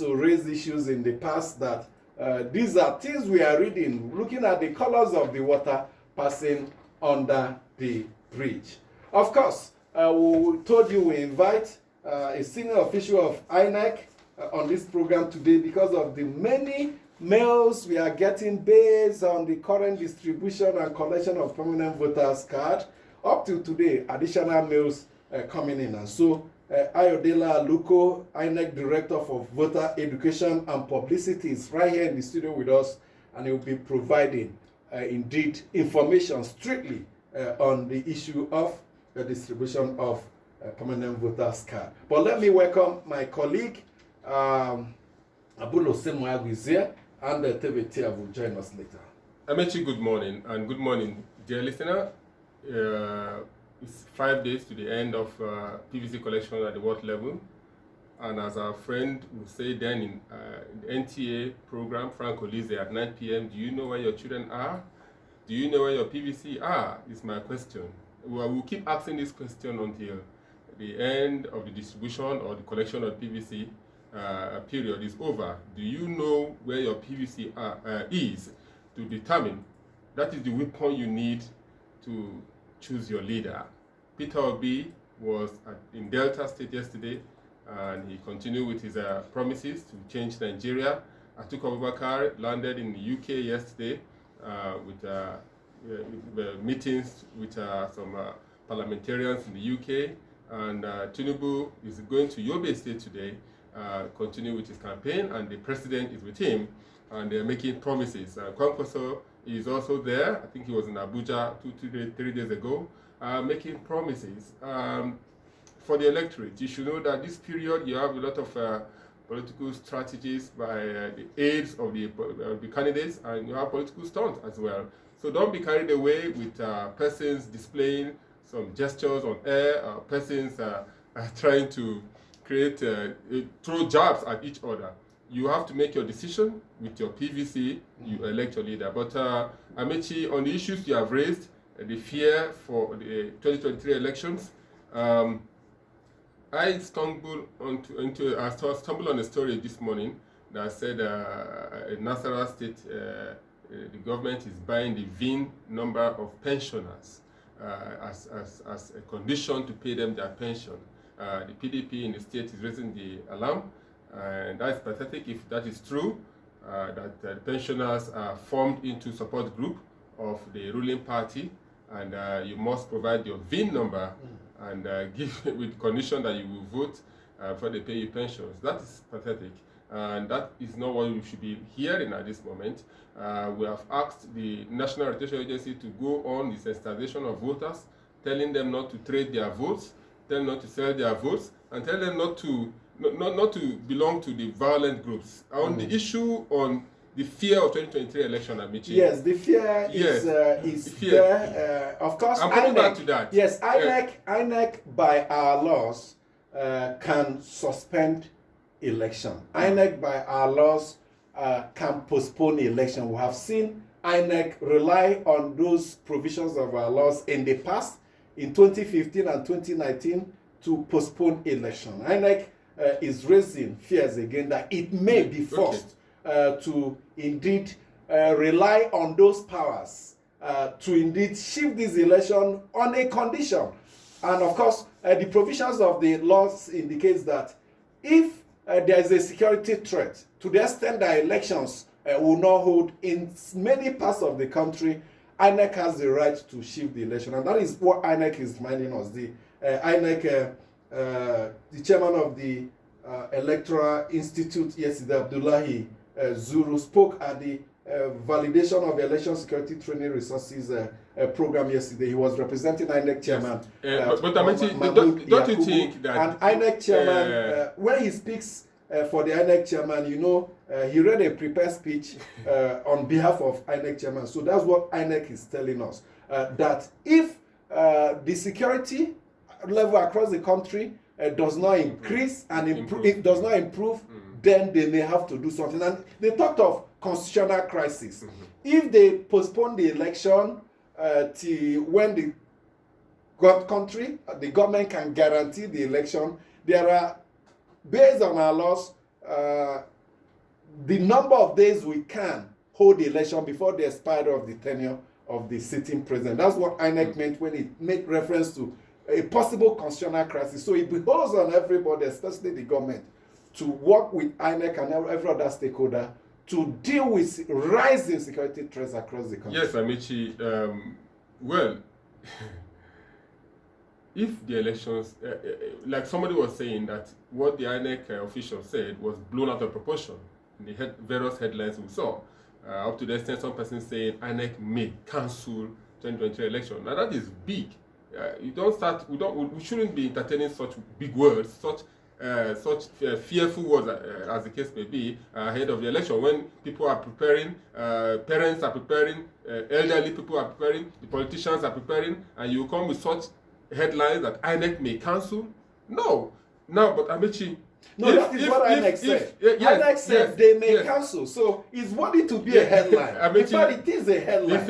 also raised issues in the past that these are things we are reading, looking at the colors of the water passing under the bridge. Of course, we told you we invite a senior official of INEC on this program today because of the many mails we are getting based on the current distribution and collection of permanent voters card. Up till today, additional mails coming in. And so, Ayodele Aluko, INEC Director for Voter Education and Publicity, is right here in the studio with us, and he will be providing, indeed, information strictly on the issue of the distribution of permanent voters card. But let me welcome my colleague, Abulo Semoyagu is here, and Tevetia will join us later. Amechi, good morning, and good morning, dear listener. It's 5 days to the end of PVC collection at the world level, and as our friend will say then in the NTA program, Frank Olize at 9 p.m., do you know where your children are? Do you know where your PVC are? Is my question. We'll keep asking this question until the end of the distribution or the collection of PVC period is over. Do you know where your PVC is to determine? That is the weapon you need to choose your leader. Peter Obi was in Delta State yesterday, and he continued with his promises to change Nigeria. Atiku Abubakar landed in the UK yesterday with meetings with some parliamentarians in the UK, and Tinubu is going to Yobe State today, continue with his campaign, and the president is with him, and they're making promises. Kwankwaso is also there. I think he was in Abuja 3 days ago, making promises for the electorate. You should know that this period you have a lot of political strategies by the aides of the candidates, and you have political stunts as well. So don't be carried away with persons displaying some gestures on air, persons trying to create, throw jabs at each other. You have to make your decision with your PVC, you elect your leader. But Amechi, on the issues you have raised, the fear for the 2023 elections, I stumbled on a story this morning that said in Nasarawa State, the government is buying the VIN number of pensioners as a condition to pay them their pension. The PDP in the state is raising the alarm, and that's pathetic if that is true, that pensioners are formed into support group of the ruling party, and you must provide your VIN number and give with condition that you will vote before they pay you pensions. That is pathetic, and that is not what we should be hearing at this moment. We have asked the National Registration Agency to go on the sensitization of voters, telling them not to trade their votes, tell them not to sell their votes, and tell them not to belong to the violent groups. On the issue on the fear of 2023 election, Amici. Yes, the fear is there. Of course, I'm coming back to that. Yes, INEC by our laws can suspend election. INEC by our laws can postpone election. We have seen INEC rely on those provisions of our laws in the past, in 2015 and 2019, to postpone election. INEC is raising fears again that it may be forced to indeed rely on those powers to indeed shift this election on a condition. And of course, the provisions of the laws indicates that if there is a security threat, to the extent that elections will not hold in many parts of the country, INEC has the right to shift the election. And that is what INEC is reminding us. The INEC, the chairman of the Electoral Institute yesterday, Abdullahi Zuru, spoke at the validation of election security training resources program yesterday. He was representing INEC chairman. But don't you think that... And INEC chairman, when he speaks for the INEC chairman, you know, he read a prepared speech on behalf of INEC chairman. So that's what INEC is telling us. That if the security level across the country does not increase and it does not improve, then they may have to do something. And they talked of constitutional crisis. If they postpone the election till when the country, the government can guarantee the election, there are, based on our laws, the number of days we can hold the election before the expiry of the tenure of the sitting president. That's what INEC meant when it made reference to a possible constitutional crisis. So it behoves on everybody, especially the government, to work with INEC and every other stakeholder to deal with rising security threats across the country. Yes, Amici. Well, if the elections, like somebody was saying that what the INEC official said was blown out of proportion in the various headlines we saw, up to the extent some persons saying INEC may cancel 2023 election. Now that is big. We shouldn't be entertaining such big words, such fearful words as the case may be ahead of the election, when people are preparing, parents are preparing, elderly people are preparing, the politicians are preparing, and you come with such headlines that INEC may cancel. No, but Amici. No, that is what INEC said. INEC said they may cancel, so it's worthy to be a headline. In fact, it is a headline.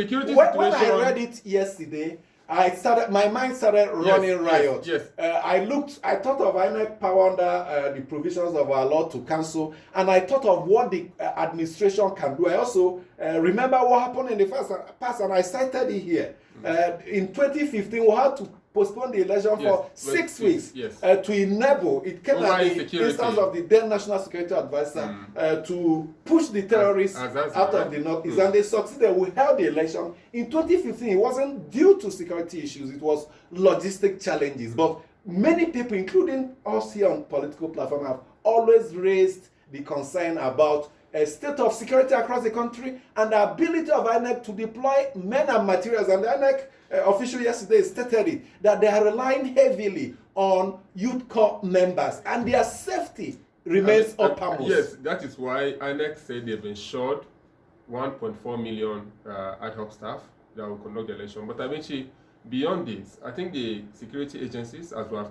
When I read it yesterday, my mind started running riot. Yes. I thought of INEC power under the provisions of our law to cancel, and I thought of what the administration can do. I also remember what happened in the past, and I cited it here. In 2015, we had to postpone the election for 6 weeks to enable, it came at the instance of the then National Security Advisor to push the terrorists out of the Northeast, and they succeeded. We held the election. In 2015, it wasn't due to security issues, it was logistic challenges. But many people, including us here on political platform, have always raised the concern about a state of security across the country and the ability of INEC to deploy men and materials. And the INEC official yesterday stated it, that they are relying heavily on youth corps members, and their safety remains uppermost. Yes, that is why INEC said they've ensured 1.4 million ad hoc staff that will conduct the election. But eventually, beyond this, I think the security agencies, as I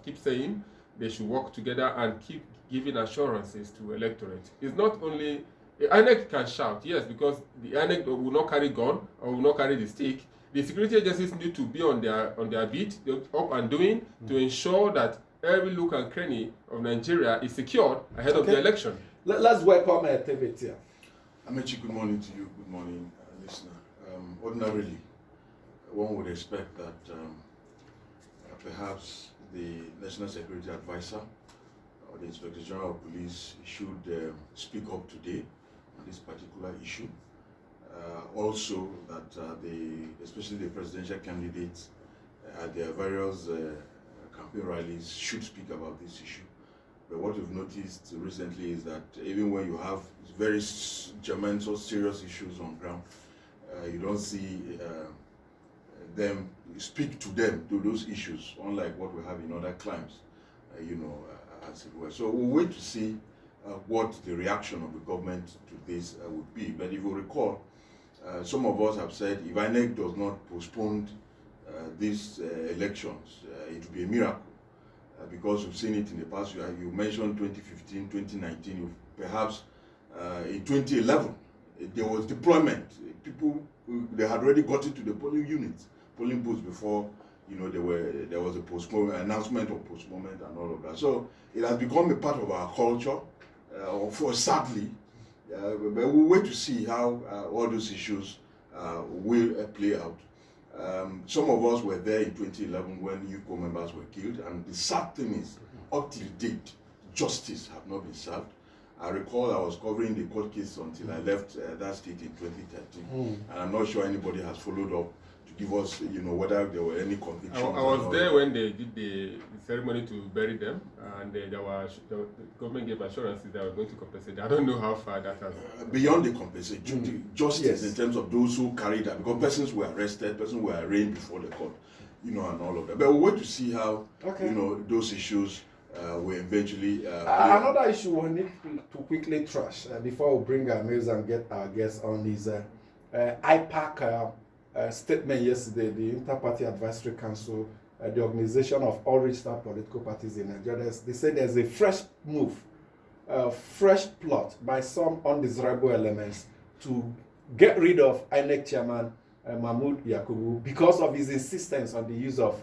keep saying, they should work together and keep giving assurances to electorate. It's not only INEC can shout, yes, because the INEC will not carry gun or will not carry the stick. The security agencies need to be on their beat, up and doing, to ensure that every look and cranny of Nigeria is secured ahead of the election. Let's welcome Tevetia. Amici, good morning to you. Good morning, listener. Ordinarily, one would expect that perhaps the National Security Advisor or the Inspector General of Police should speak up today on this particular issue. Also, that especially the presidential candidates at their various campaign rallies should speak about this issue. But what we've noticed recently is that even when you have very germane, so serious issues on ground, you don't see them speak to those issues, unlike what we have in other climes, as it were. So we'll wait to see what the reaction of the government to this would be. But if you recall, some of us have said if INEC does not postpone these elections, it will be a miracle. Because we've seen it in the past. You mentioned 2015, 2019, perhaps in 2011, there was deployment. People, they had already got into the polling booths before, there was a announcement of postponement and all of that. So it has become a part of our culture, sadly. But we'll wait to see how all those issues will play out. Some of us were there in 2011 when youth corps members were killed, and the sad thing is, up till date, justice have not been served. I recall I was covering the court case until I left that state in 2013, and I'm not sure anybody has followed up to give us, whether there were any convictions. I was there when they did the ceremony to bury them, and the government gave assurances they were going to compensate. I don't know how far that has. Beyond the compensation, justice in terms of those who carried that, because persons were arrested, persons were arraigned before the court, and all of that. But we'll wait to see how, those issues will eventually. Another issue we need to quickly trash before we bring our news and get our guests on is IPAC. Statement yesterday, the Inter-Party Advisory Council, the organization of all registered political parties in Nigeria, they say there's a fresh move, fresh plot by some undesirable elements to get rid of INEC chairman Mahmood Yakubu because of his insistence on the use of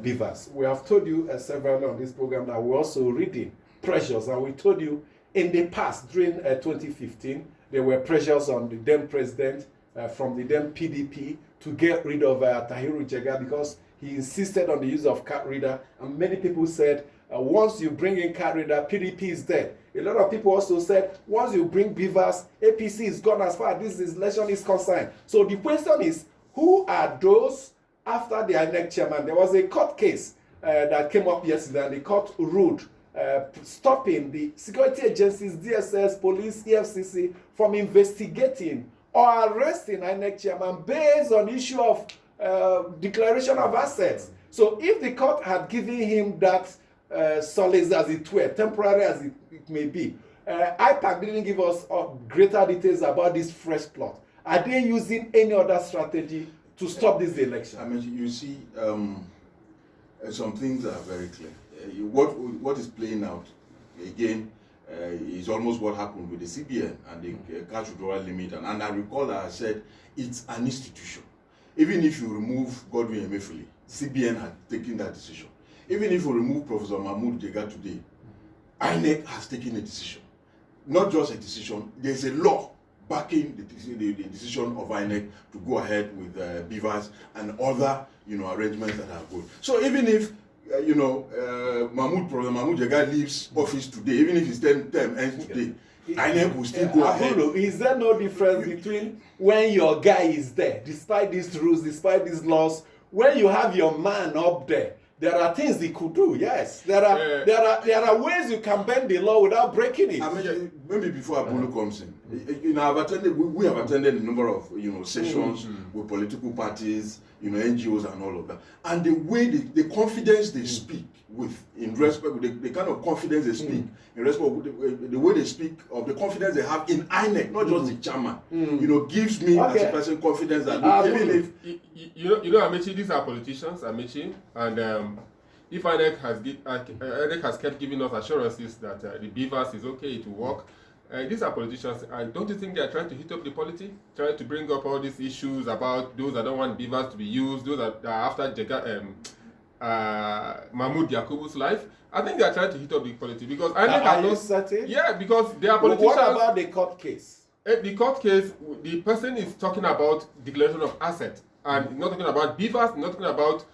beavers. We have told you several on this program that we're also reading pressures, and we told you in the past, during 2015, there were pressures on the then president from the then PDP to get rid of Tahiru Jega because he insisted on the use of card reader, and many people said, once you bring in card reader, PDP is dead. A lot of people also said, once you bring beavers, APC is gone as far as this election is concerned. So the question is, who are those after the INEC chairman? There was a court case that came up yesterday, and the court ruled stopping the security agencies, DSS, police, EFCC from investigating or arresting INEC chairman based on issue of declaration of assets. So if the court had given him that solace, as it were, temporary as it may be, IPAC didn't give us greater details about this fresh plot. Are they using any other strategy to stop this election? I mean, you see, some things are very clear. What is playing out, again, is almost what happened with the CBN and the cash withdrawal limit. And I recall that I said it's an institution. Even if you remove Godwin Emefiele, CBN had taken that decision. Even if you remove Professor Mahmoud Jega today, INEC has taken a decision. Not just a decision, there's a law backing the decision of INEC to go ahead with beavers and other arrangements that are good. So even if Professor Mahmoud Jega leaves office today, even if his term ends today, INEC will still go ahead. Is there no difference between when your guy is there, despite these rules, despite these laws, when you have your man up there? There are things he could do. Yes, there are ways you can bend the law without breaking it. I mean, maybe before Abulu comes in, we have attended a number of sessions with political parties, NGOs and all of that, and the way the confidence they speak with, in respect, the kind of confidence they speak in respect, the way they speak of the confidence they have in INEC, not just the chairman, gives me as a person confidence that even if Amechi, these are politicians, Amechi, and if INEC has kept giving us assurances that the beavers is okay, it will work. These are politicians, and don't you think they are trying to hit up the polity, trying to bring up all these issues about those that don't want beavers to be used, those that are after Mahmoud Yakubu's life? I think they are trying to hit up the polity because are you certain? Yeah, because they are politicians. What about the court case? The court case, the person is talking about declaration of asset, and not talking about beavers, not talking about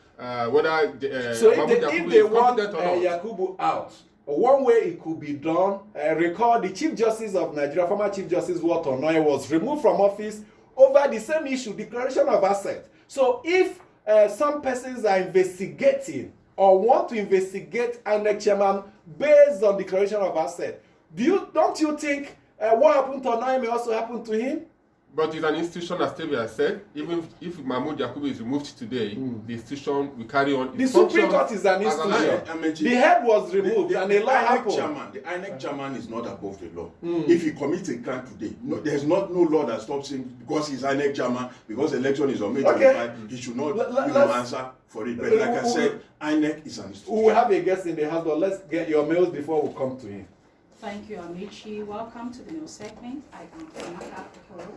whether so Mahmoud if they want or not. Yakubu out, one way it could be done, recall the Chief Justice of Nigeria, former Chief Justice Walter Onoye, was removed from office over the same issue, declaration of asset. So if some persons are investigating or want to investigate INEC chairman based on declaration of asset, don't you think what happened to Onoye may also happen to him? But it's an institution, as Tevye has said. Even if Mahmoud Yakubu is removed today, the institution will carry on. The Supreme Court is an institution. The head was removed and a law happened. The INEC chairman is not above the law. If he commits a crime today, there's no law that stops him because he's INEC chairman, because the election is on May 25, he should not answer for it. But like I said, INEC is an institution. We will have a guest in the house, but let's get your mails before we come to him. Thank you, Amici. Welcome to the new segment. I am Amaka Okoro.